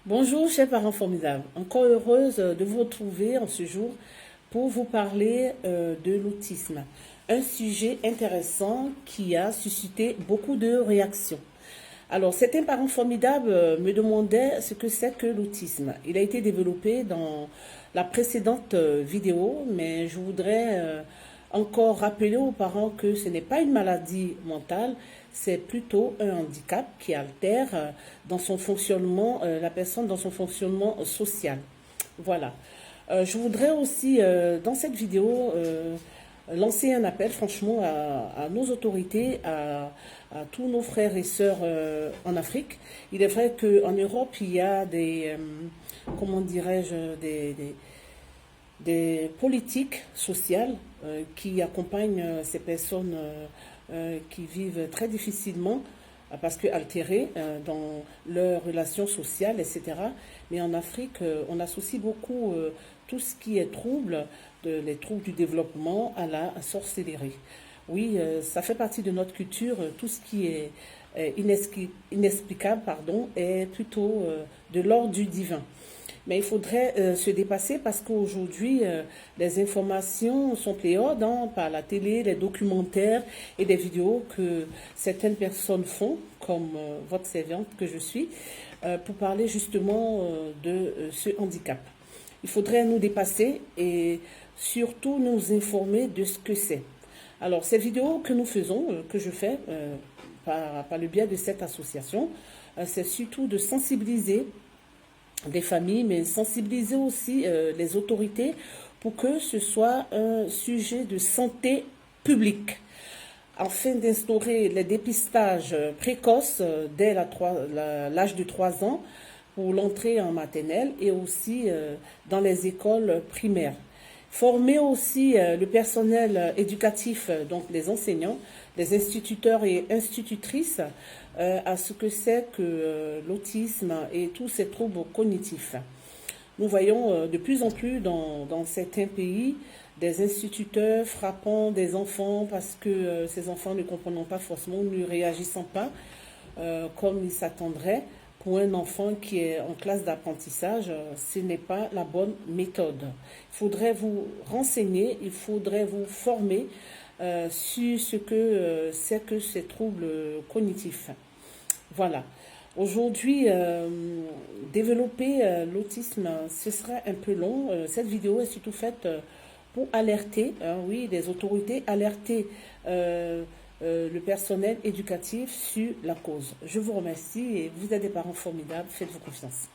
Bonjour, chers parents formidables. Encore heureuse de vous retrouver en ce jour pour vous parler de l'autisme. Un sujet intéressant qui a suscité beaucoup de réactions. Alors, certains parents formidables me demandaient ce que c'est que l'autisme. Il a été développé dans la précédente vidéo, mais je voudrais encore rappeler aux parents que ce n'est pas une maladie mentale, c'est plutôt un handicap qui altère dans son fonctionnement, la personne dans son fonctionnement social. Voilà. Je voudrais aussi, dans cette vidéo, lancer un appel franchement à nos autorités, à tous nos frères et sœurs en Afrique. Il est vrai qu'en Europe, il y a comment dirais-je, des politiques sociales qui accompagnent ces personnes qui vivent très difficilement parce que altérées dans leurs relations sociales, etc. Mais en Afrique, on associe beaucoup tout ce qui est les troubles du développement à la sorcellerie. Oui, ça fait partie de notre culture. Tout ce qui est inexplicable, pardon, est plutôt de l'ordre du divin. Mais il faudrait se dépasser parce qu'aujourd'hui, les informations sont pléiades par la télé, les documentaires et des vidéos que certaines personnes font, comme votre servante que je suis, pour parler justement de ce handicap. Il faudrait nous dépasser et surtout nous informer de ce que c'est. Alors, ces vidéos que nous faisons, que je fais par le biais de cette association, c'est surtout de sensibiliser des familles, mais sensibiliser aussi les autorités pour que ce soit un sujet de santé publique, afin d'instaurer les dépistages précoces dès l'âge de 3 ans pour l'entrée en maternelle et aussi dans les écoles primaires. Former aussi le personnel éducatif, donc les enseignants, les instituteurs et institutrices, à ce que c'est que l'autisme et tous ces troubles cognitifs. Nous voyons de plus en plus dans certains pays des instituteurs frappant des enfants parce que ces enfants ne comprenant pas forcément, ne réagissant pas comme ils s'attendraient. Pour un enfant qui est en classe d'apprentissage, ce n'est pas la bonne méthode. Il faudrait vous renseigner, il faudrait vous former sur ce que c'est que ces troubles cognitifs. Voilà. Aujourd'hui, développer l'autisme, ce serait un peu long. Cette vidéo est surtout faite pour alerter, oui, les autorités, alerter le personnel éducatif sur la cause. Je vous remercie et vous êtes des parents formidables. Faites-vous confiance.